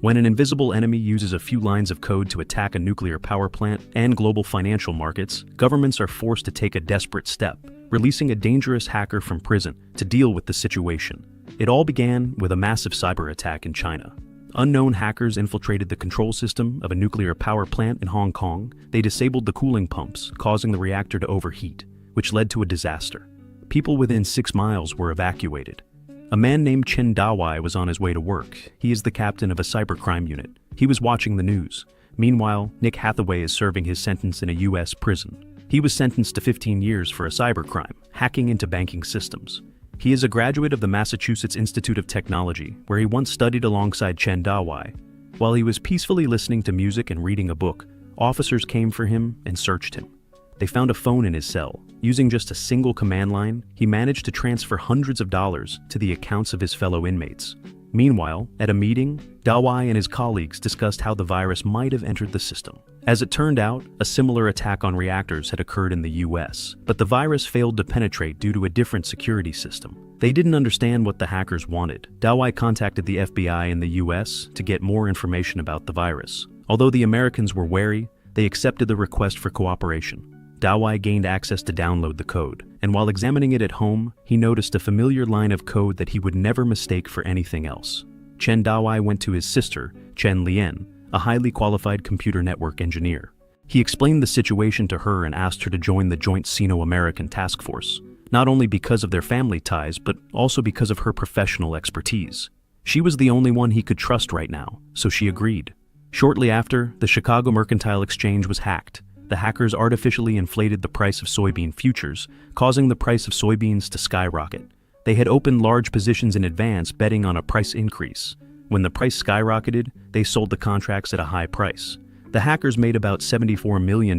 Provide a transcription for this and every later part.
When an invisible enemy uses a few lines of code to attack a nuclear power plant and global financial markets, governments are forced to take a desperate step, releasing a dangerous hacker from prison to deal with the situation. It all began with a massive cyber attack in China. Unknown hackers infiltrated the control system of a nuclear power plant in Hong Kong. They disabled the cooling pumps, causing the reactor to overheat, which led to a disaster. People within 6 miles were evacuated. A man named Chen Dawei was on his way to work. He is the captain of a cybercrime unit. He was watching the news. Meanwhile, Nick Hathaway is serving his sentence in a US prison. He was sentenced to 15 years for a cybercrime, hacking into banking systems. He is a graduate of the Massachusetts Institute of Technology, where he once studied alongside Chen Dawei. While he was peacefully listening to music and reading a book, officers came for him and searched him. They found a phone in his cell. Using just a single command line, he managed to transfer hundreds of dollars to the accounts of his fellow inmates. Meanwhile, at a meeting, Dawei and his colleagues discussed how the virus might have entered the system. As it turned out, a similar attack on reactors had occurred in the US, but the virus failed to penetrate due to a different security system. They didn't understand what the hackers wanted. Dawei contacted the FBI in the US to get more information about the virus. Although the Americans were wary, they accepted the request for cooperation. Dawei gained access to download the code, and while examining it at home, he noticed a familiar line of code that he would never mistake for anything else. Chen Dawei went to his sister, Chen Lian, a highly qualified computer network engineer. He explained the situation to her and asked her to join the joint Sino-American task force, not only because of their family ties, but also because of her professional expertise. She was the only one he could trust right now, so she agreed. Shortly after, the Chicago Mercantile Exchange was hacked. The hackers artificially inflated the price of soybean futures, causing the price of soybeans to skyrocket. They had opened large positions in advance, betting on a price increase. When the price skyrocketed, they sold the contracts at a high price. The hackers made about $74 million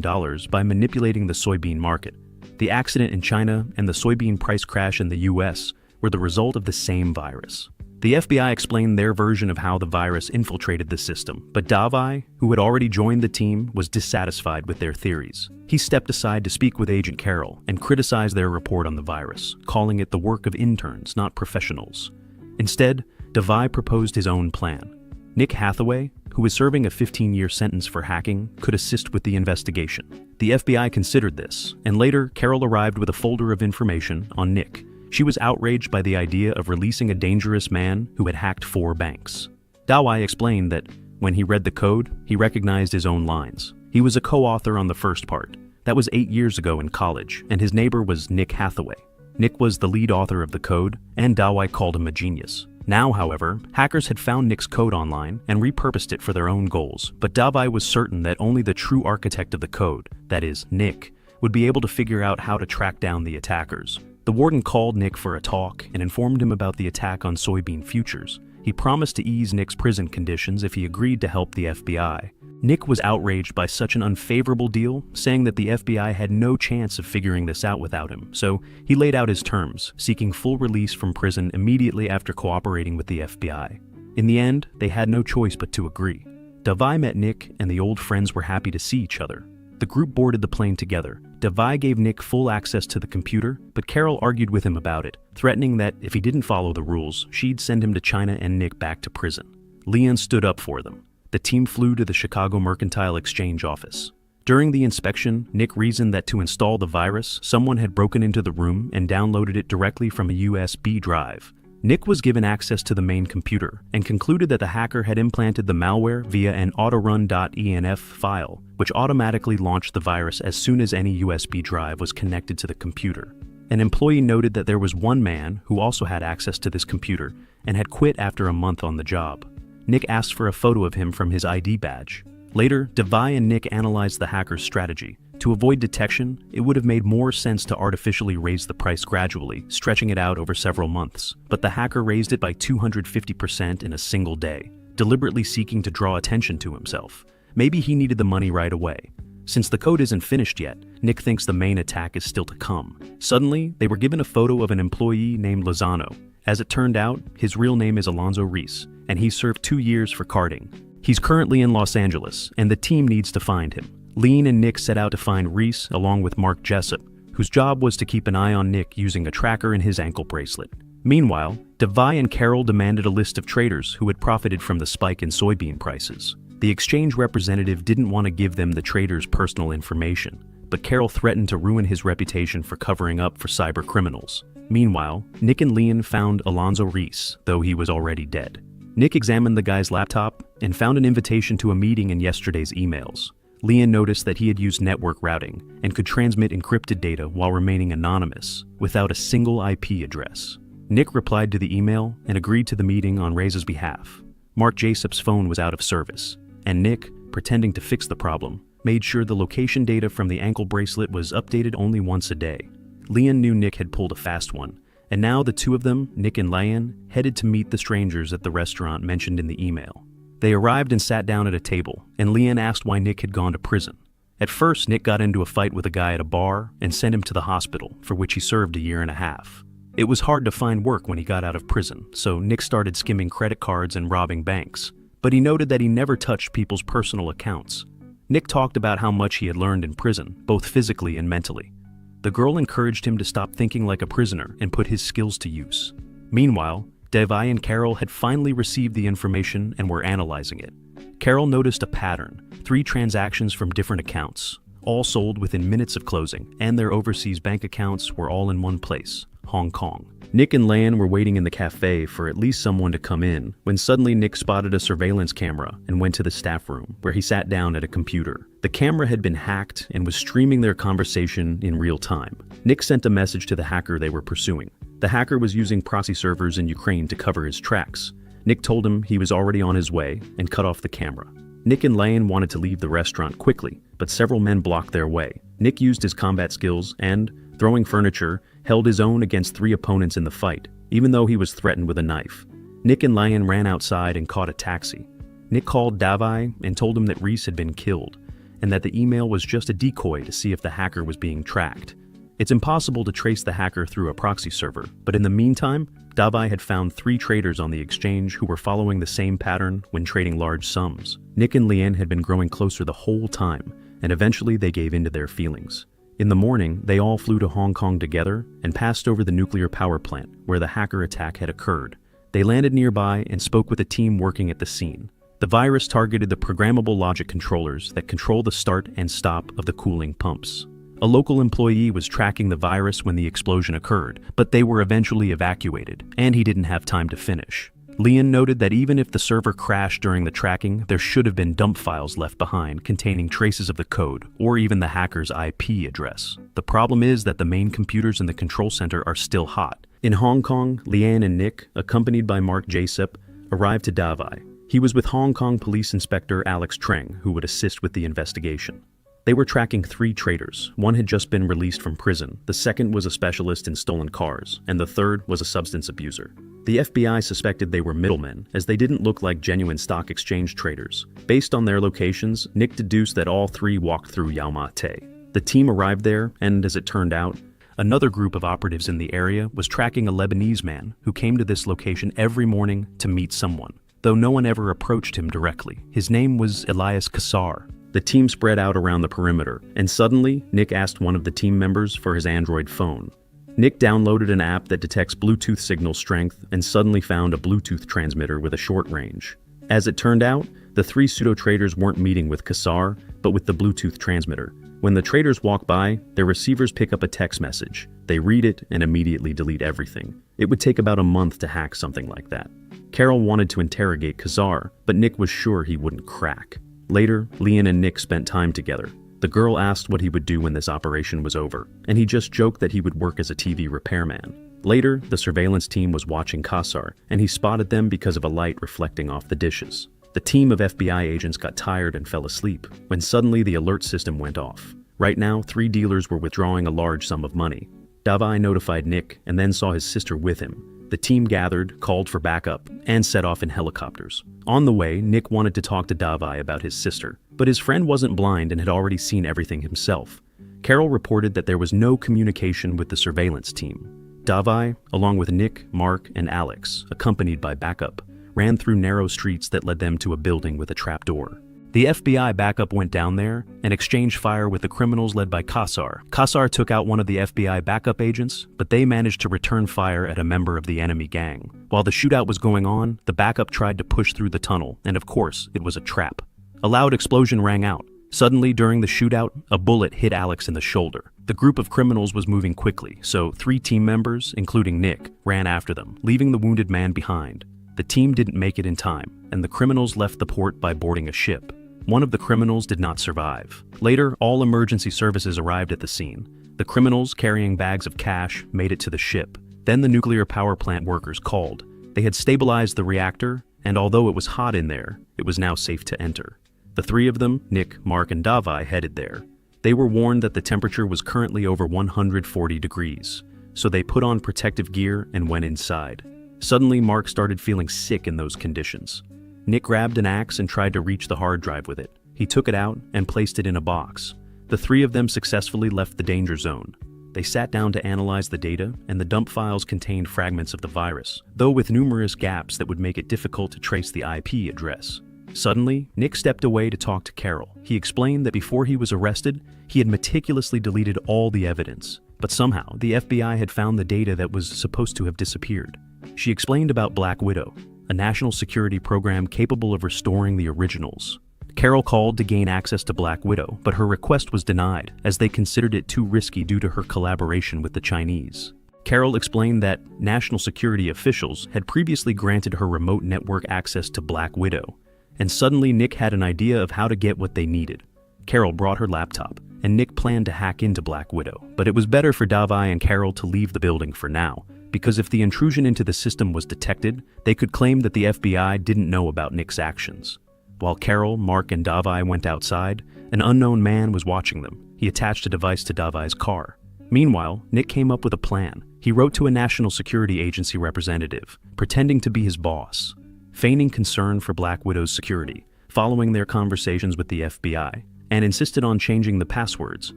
by manipulating the soybean market. The accident in China and the soybean price crash in the US were the result of the same virus. The FBI explained their version of how the virus infiltrated the system, but Dawei, who had already joined the team, was dissatisfied with their theories. He stepped aside to speak with Agent Carroll and criticized their report on the virus, calling it the work of interns, not professionals. Instead, Dawei proposed his own plan. Nick Hathaway, who was serving a 15-year sentence for hacking, could assist with the investigation. The FBI considered this, and later Carroll arrived with a folder of information on Nick. She was outraged by the idea of releasing a dangerous man who had hacked 4 banks. Dawei explained that when he read the code, he recognized his own lines. He was a co-author on the first part. That was 8 years ago in college, and his neighbor was Nick Hathaway. Nick was the lead author of the code, and Dawei called him a genius. Now, however, hackers had found Nick's code online and repurposed it for their own goals, but Dawei was certain that only the true architect of the code, that is, Nick, would be able to figure out how to track down the attackers. The warden called Nick for a talk and informed him about the attack on soybean futures. He promised to ease Nick's prison conditions if he agreed to help the FBI. Nick was outraged by such an unfavorable deal, saying that the FBI had no chance of figuring this out without him, so he laid out his terms, seeking full release from prison immediately after cooperating with the FBI. In the end, they had no choice but to agree. Dawei met Nick, and the old friends were happy to see each other. The group boarded the plane together. Dawei gave Nick full access to the computer, but Carroll argued with him about it, threatening that if he didn't follow the rules, she'd send him to China and Nick back to prison. Lian stood up for them. The team flew to the Chicago Mercantile Exchange office. During the inspection, Nick reasoned that to install the virus, someone had broken into the room and downloaded it directly from a USB drive. Nick was given access to the main computer and concluded that the hacker had implanted the malware via an autorun.env file, which automatically launched the virus as soon as any USB drive was connected to the computer. An employee noted that there was one man who also had access to this computer and had quit after a month on the job. Nick asked for a photo of him from his ID badge. Later, Dawei and Nick analyzed the hacker's strategy. To avoid detection, it would have made more sense to artificially raise the price gradually, stretching it out over several months. But the hacker raised it by 250% in a single day, deliberately seeking to draw attention to himself. Maybe he needed the money right away. Since the code isn't finished yet, Nick thinks the main attack is still to come. Suddenly, they were given a photo of an employee named Lozano. As it turned out, his real name is Alonzo Reese, and he served 2 years for carding. He's currently in Los Angeles, and the team needs to find him. Lean and Nick set out to find Reese along with Mark Jessup, whose job was to keep an eye on Nick using a tracker in his ankle bracelet. Meanwhile, Davai and Carol demanded a list of traders who had profited from the spike in soybean prices. The exchange representative didn't want to give them the traders' personal information, but Carol threatened to ruin his reputation for covering up for cyber criminals. Meanwhile, Nick and Leon found Alonzo Reese, though he was already dead. Nick examined the guy's laptop and found an invitation to a meeting in yesterday's emails. Leon noticed that he had used network routing and could transmit encrypted data while remaining anonymous, without a single IP address. Nick replied to the email and agreed to the meeting on Ray's behalf. Mark Jesup's phone was out of service, and Nick, pretending to fix the problem, made sure the location data from the ankle bracelet was updated only once a day. Leon knew Nick had pulled a fast one, and now the two of them, Nick and Leon, headed to meet the strangers at the restaurant mentioned in the email. They arrived and sat down at a table, and Leon asked why Nick had gone to prison. At first, Nick got into a fight with a guy at a bar and sent him to the hospital, for which he served a year and a half. It was hard to find work when he got out of prison, so Nick started skimming credit cards and robbing banks. But he noted that he never touched people's personal accounts. Nick talked about how much he had learned in prison, both physically and mentally. The girl encouraged him to stop thinking like a prisoner and put his skills to use. Meanwhile, Davai and Carol had finally received the information and were analyzing it. Carol noticed a pattern: 3 transactions from different accounts, all sold within minutes of closing, and their overseas bank accounts were all in one place, Hong Kong. Nick and Lan were waiting in the cafe for at least someone to come in, when suddenly Nick spotted a surveillance camera and went to the staff room, where he sat down at a computer. The camera had been hacked and was streaming their conversation in real time. Nick sent a message to the hacker they were pursuing. The hacker was using proxy servers in Ukraine to cover his tracks. Nick told him he was already on his way and cut off the camera. Nick and Lane wanted to leave the restaurant quickly, but several men blocked their way. Nick used his combat skills and, throwing furniture, held his own against 3 opponents in the fight, even though he was threatened with a knife. Nick and Lane ran outside and caught a taxi. Nick called Davai and told him that Reese had been killed, and that the email was just a decoy to see if the hacker was being tracked. It's impossible to trace the hacker through a proxy server, but in the meantime, Davai had found 3 traders on the exchange who were following the same pattern when trading large sums. Nick and Leanne had been growing closer the whole time, and eventually they gave in to their feelings. In the morning, they all flew to Hong Kong together and passed over the nuclear power plant where the hacker attack had occurred. They landed nearby and spoke with a team working at the scene. The virus targeted the programmable logic controllers that control the start and stop of the cooling pumps. A local employee was tracking the virus when the explosion occurred, but they were eventually evacuated, and he didn't have time to finish. Leon noted that even if the server crashed during the tracking, there should have been dump files left behind containing traces of the code, or even the hacker's IP address. The problem is that the main computers in the control center are still hot. In Hong Kong, Leanne and Nick, accompanied by Mark Jessup, arrived to Davai. He was with Hong Kong Police Inspector Alex Treng, who would assist with the investigation. They were tracking 3 traders. One had just been released from prison, the second was a specialist in stolen cars, and the third was a substance abuser. The FBI suspected they were middlemen, as they didn't look like genuine stock exchange traders. Based on their locations, Nick deduced that all 3 walked through Yau Ma Tei. The team arrived there, and as it turned out, another group of operatives in the area was tracking a Lebanese man who came to this location every morning to meet someone, though no one ever approached him directly. His name was Elias Kassar. The team spread out around the perimeter, and suddenly, Nick asked one of the team members for his Android phone. Nick downloaded an app that detects Bluetooth signal strength and suddenly found a Bluetooth transmitter with a short range. As it turned out, the 3 pseudo-traders weren't meeting with Kassar, but with the Bluetooth transmitter. When the traders walk by, their receivers pick up a text message. They read it and immediately delete everything. It would take about a month to hack something like that. Carol wanted to interrogate Kassar, but Nick was sure he wouldn't crack. Later, Leon and Nick spent time together. The girl asked what he would do when this operation was over, and he just joked that he would work as a TV repairman. Later, the surveillance team was watching Kassar, and he spotted them because of a light reflecting off the dishes. The team of FBI agents got tired and fell asleep, when suddenly the alert system went off. Right now, 3 dealers were withdrawing a large sum of money. Davai notified Nick and then saw his sister with him. The team gathered, called for backup, and set off in helicopters. On the way, Nick wanted to talk to Davai about his sister, but his friend wasn't blind and had already seen everything himself. Carol reported that there was no communication with the surveillance team. Davai, along with Nick, Mark, and Alex, accompanied by backup, ran through narrow streets that led them to a building with a trapdoor. The FBI backup went down there and exchanged fire with the criminals led by Kassar. Kassar took out one of the FBI backup agents, but they managed to return fire at a member of the enemy gang. While the shootout was going on, the backup tried to push through the tunnel, and of course, it was a trap. A loud explosion rang out. Suddenly, during the shootout, a bullet hit Alex in the shoulder. The group of criminals was moving quickly, so 3 team members, including Nick, ran after them, leaving the wounded man behind. The team didn't make it in time, and the criminals left the port by boarding a ship. One of the criminals did not survive. Later, all emergency services arrived at the scene. The criminals, carrying bags of cash, made it to the ship. Then the nuclear power plant workers called. They had stabilized the reactor, and although it was hot in there, it was now safe to enter. The 3 of them, Nick, Mark, and Davai, headed there. They were warned that the temperature was currently over 140 degrees, so they put on protective gear and went inside. Suddenly, Mark started feeling sick in those conditions. Nick grabbed an axe and tried to reach the hard drive with it. He took it out and placed it in a box. The 3 of them successfully left the danger zone. They sat down to analyze the data, and the dump files contained fragments of the virus, though with numerous gaps that would make it difficult to trace the IP address. Suddenly, Nick stepped away to talk to Carol. He explained that before he was arrested, he had meticulously deleted all the evidence, but somehow the FBI had found the data that was supposed to have disappeared. She explained about Black Widow, a national security program capable of restoring the originals. Carol called to gain access to Black Widow, but her request was denied, as they considered it too risky due to her collaboration with the Chinese. Carol explained that national security officials had previously granted her remote network access to Black Widow, and suddenly Nick had an idea of how to get what they needed. Carol brought her laptop, and Nick planned to hack into Black Widow, but it was better for Davai and Carol to leave the building for now, because if the intrusion into the system was detected, they could claim that the FBI didn't know about Nick's actions. While Carol, Mark, and Davai went outside, an unknown man was watching them. He attached a device to Davai's car. Meanwhile, Nick came up with a plan. He wrote to a national security agency representative, pretending to be his boss, feigning concern for Black Widow's security, following their conversations with the FBI, and insisted on changing the passwords,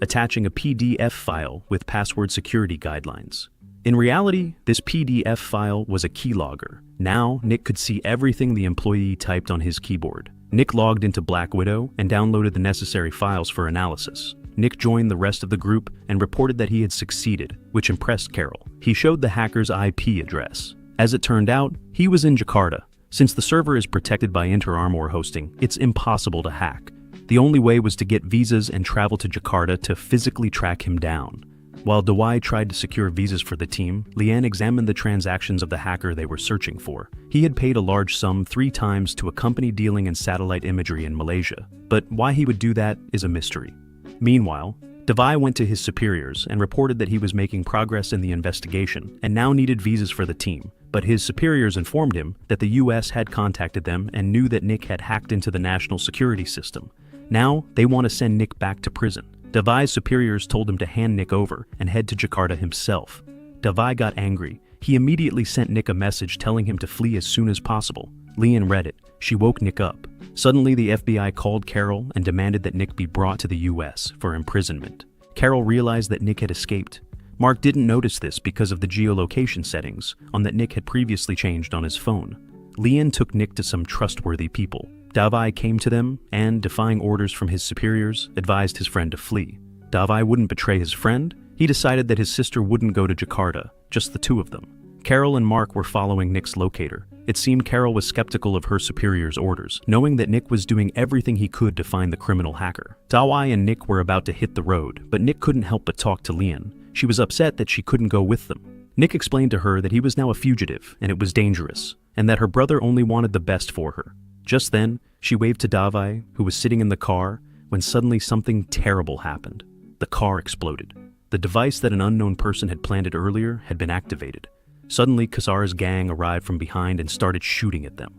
attaching a PDF file with password security guidelines. In reality, this PDF file was a keylogger. Now, Nick could see everything the employee typed on his keyboard. Nick logged into Black Widow and downloaded the necessary files for analysis. Nick joined the rest of the group and reported that he had succeeded, which impressed Carol. He showed the hacker's IP address. As it turned out, he was in Jakarta. Since the server is protected by Inter-Armor hosting, it's impossible to hack. The only way was to get visas and travel to Jakarta to physically track him down. While Dawai tried to secure visas for the team, Lian examined the transactions of the hacker they were searching for. He had paid a large sum 3 times to a company dealing in satellite imagery in Malaysia, but why he would do that is a mystery. Meanwhile, Dawai went to his superiors and reported that he was making progress in the investigation and now needed visas for the team, but his superiors informed him that the US had contacted them and knew that Nick had hacked into the national security system. Now, they want to send Nick back to prison. Dawai's superiors told him to hand Nick over and head to Jakarta himself. Dawai got angry. He immediately sent Nick a message telling him to flee as soon as possible. Lian read it. She woke Nick up. Suddenly, the FBI called Carol and demanded that Nick be brought to the US for imprisonment. Carol realized that Nick had escaped. Mark didn't notice this because of the geolocation settings on that Nick had previously changed on his phone. Lian took Nick to some trustworthy people. Dawai came to them and, defying orders from his superiors, advised his friend to flee. Dawai wouldn't betray his friend. He decided that his sister wouldn't go to Jakarta, just the 2 of them. Carol and Mark were following Nick's locator. It seemed Carol was skeptical of her superior's orders, knowing that Nick was doing everything he could to find the criminal hacker. Dawai and Nick were about to hit the road, but Nick couldn't help but talk to Lian. She was upset that she couldn't go with them. Nick explained to her that he was now a fugitive and it was dangerous, and that her brother only wanted the best for her. Just then, she waved to Dawai, who was sitting in the car, when suddenly something terrible happened. The car exploded. The device that an unknown person had planted earlier had been activated. Suddenly, Kassar's gang arrived from behind and started shooting at them.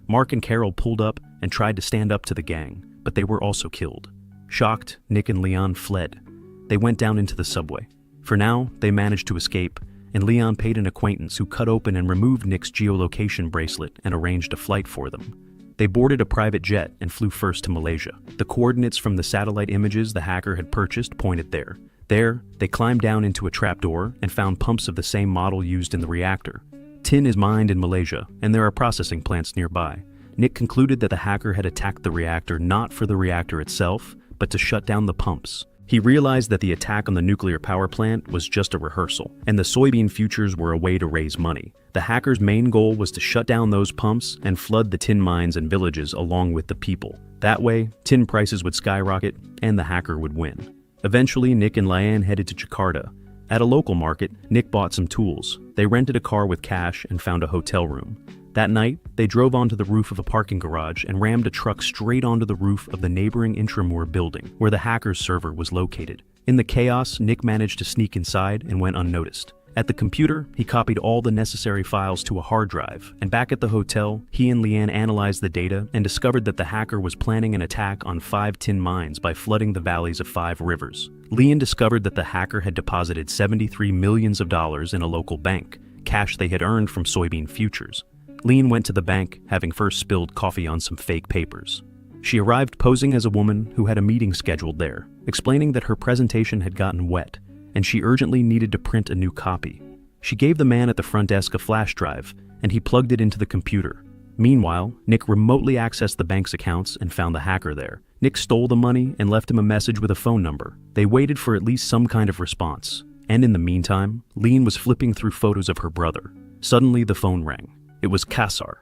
Mark and Carol pulled up and tried to stand up to the gang, but they were also killed. Shocked, Nick and Lian fled. They went down into the subway. For now, they managed to escape, and Lian paid an acquaintance who cut open and removed Nick's geolocation bracelet and arranged a flight for them. They boarded a private jet and flew first to Malaysia. The coordinates from the satellite images the hacker had purchased pointed there. There, they climbed down into a trapdoor and found pumps of the same model used in the reactor. Tin is mined in Malaysia, and there are processing plants nearby. Nick concluded that the hacker had attacked the reactor not for the reactor itself, but to shut down the pumps. He realized that the attack on the nuclear power plant was just a rehearsal, and the soybean futures were a way to raise money. The hacker's main goal was to shut down those pumps and flood the tin mines and villages along with the people. That way, tin prices would skyrocket and the hacker would win. Eventually, Nick and Liane headed to Jakarta. At a local market, Nick bought some tools. They rented a car with cash and found a hotel room. That night, they drove onto the roof of a parking garage and rammed a truck straight onto the roof of the neighboring Intramur building, where the hacker's server was located. In the chaos, Nick managed to sneak inside and went unnoticed. At the computer, he copied all the necessary files to a hard drive, and back at the hotel, he and Liane analyzed the data and discovered that the hacker was planning an attack on 5 tin mines by flooding the valleys of 5 rivers. Liane discovered that the hacker had deposited $73 million in a local bank, cash they had earned from soybean futures. Liane went to the bank, having first spilled coffee on some fake papers. She arrived posing as a woman who had a meeting scheduled there, explaining that her presentation had gotten wet, and she urgently needed to print a new copy. She gave the man at the front desk a flash drive, and he plugged it into the computer. Meanwhile, Nick remotely accessed the bank's accounts and found the hacker there. Nick stole the money and left him a message with a phone number. They waited for at least some kind of response, and in the meantime, Liane was flipping through photos of her brother. Suddenly, the phone rang. It was Kassar.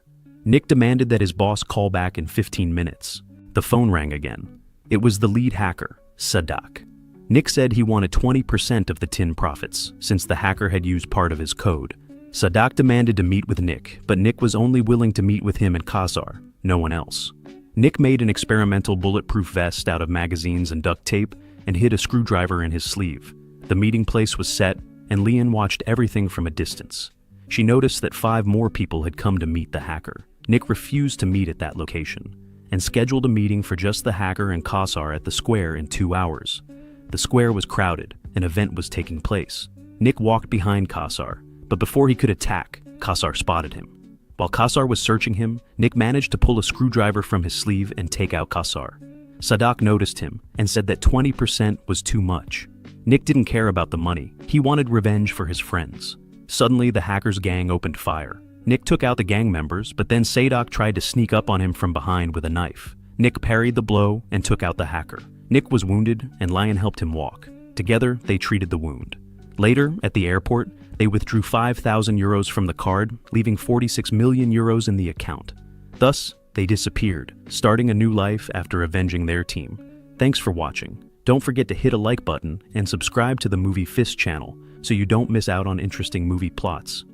Nick demanded that his boss call back in 15 minutes. The phone rang again. It was the lead hacker, Sadak. Nick said he wanted 20% of the tin profits, since the hacker had used part of his code. Sadak demanded to meet with Nick, but Nick was only willing to meet with him and Kassar, no one else. Nick made an experimental bulletproof vest out of magazines and duct tape and hid a screwdriver in his sleeve. The meeting place was set, and Liane watched everything from a distance. She noticed that 5 more people had come to meet the hacker. Nick refused to meet at that location, and scheduled a meeting for just the hacker and Kassar at the square in 2 hours. The square was crowded. An event was taking place. Nick walked behind Kassar, but before he could attack, Kassar spotted him. While Kassar was searching him, Nick managed to pull a screwdriver from his sleeve and take out Kassar. Sadak noticed him and said that 20% was too much. Nick didn't care about the money. He wanted revenge for his friends. Suddenly, the hacker's gang opened fire. Nick took out the gang members, but then Sadak tried to sneak up on him from behind with a knife. Nick parried the blow and took out the hacker. Nick was wounded, and Liane helped him walk. Together, they treated the wound. Later, at the airport, they withdrew 5,000 euros from the card, leaving 46 million euros in the account. Thus, they disappeared, starting a new life after avenging their team. Thanks for watching. Don't forget to hit a like button and subscribe to the Movie Fist channel so you don't miss out on interesting movie plots.